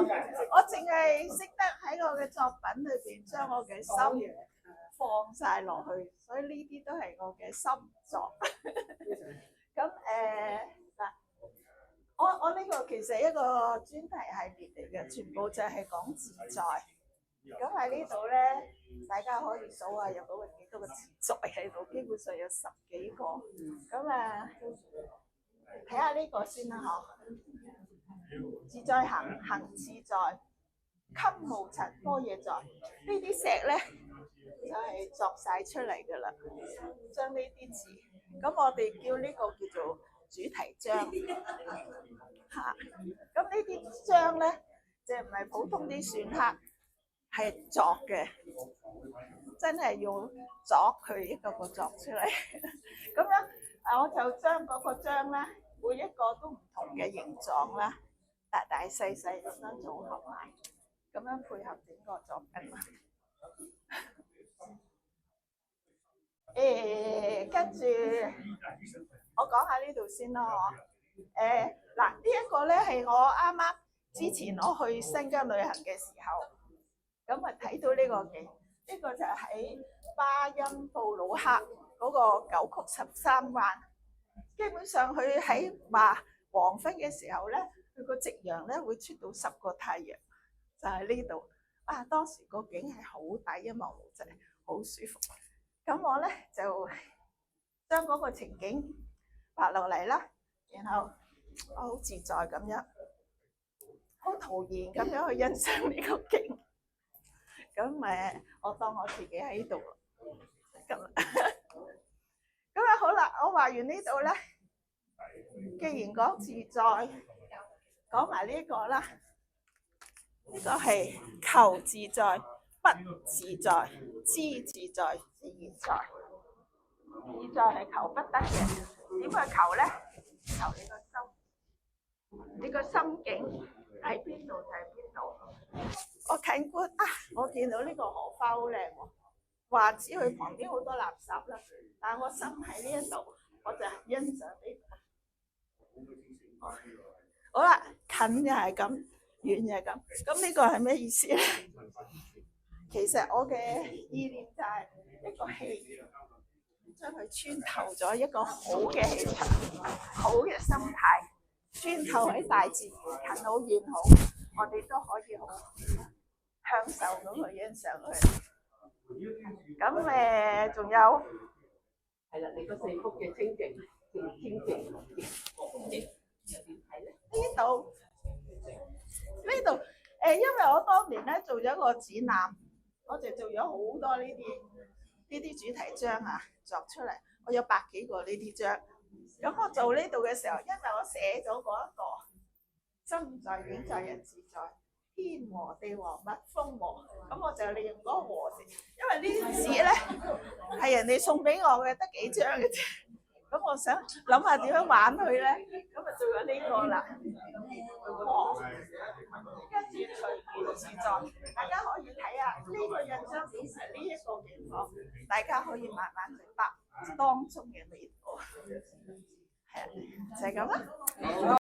我淨係識得喺我嘅作品裏邊將我嘅心放晒落去，所以呢啲都係我嘅心作。咁嗱，我呢個其實係一個專題系列嚟嘅，全部就係講自在。咁喺呢度咧，大家可以數下有到幾多個自在喺度，基本上有10幾個。咁睇下呢個先啦，嗬。自在行，行自在，襟無塵，般若在。呢啲石咧就係作晒出嚟噶啦，將呢啲字，咁我哋叫呢個叫做主題章嚇。咁呢啲章咧，就唔係普通啲篆刻，係作嘅，真係要作佢一個個作出嚟。咁樣我就將嗰個章咧，每一個都唔同嘅形狀啦，大大細細咁樣組合埋，咁樣配合整個作品。跟住我講下呢度先咯。嗱，呢一個咧係我啱啱之前我去新疆旅行嘅時候，咁啊睇到呢個嘅，呢個就係喺巴音布魯克嗰個9曲13彎。基本上佢喺話黃昏嘅時候咧，佢個夕陽咧會出到10個太陽，就喺呢度。啊，當時個景係好抵，一望無際，好舒服。咁我咧就將嗰個情景畫落嚟啦，然後我好自在咁樣，好徒然咁樣去欣賞呢個景。咁我當我自己喺度咁好啦，我畫完呢度咧，既然講自在，講埋呢個啦。呢個係求自在，不自在，知自在，自然在。自在係求不得嘅，點去求咧？求你個心，你個心境喺邊度就係邊度。我近觀啊，我見到呢個荷花好靚喎，話知佢旁邊好多垃圾啦，但係我心喺呢一度，我就欣賞呢個。好啦，近又係咁，遠又係咁，咁呢個係咩意思咧？其實我嘅意念就係一個氣，將佢穿透咗一個好嘅氣場，好嘅心態，穿透喺大自然，近好遠好，我哋都可以好享受咁去欣賞佢。咁仲有係啦，你個4幅嘅清靜，清靜呢度因為我當年咧做咗個展覽，我就做咗好多呢啲主題章啊，作出嚟，我有100幾個呢啲章。咁我做呢度嘅時候，因為我寫咗嗰一個心在境在人自在，天和地和蜜蜂和，咁我就利用嗰個和字，因為呢啲紙咧係人哋送俾我嘅，得幾張嘅啫。咁我想諗下點樣玩佢咧，咁啊做咗呢個啦。跟住隨緣自在，大家可以睇下呢個印章顯示呢一個情況，大家可以慢慢明白當中嘅味道。係啊，就係咁啦。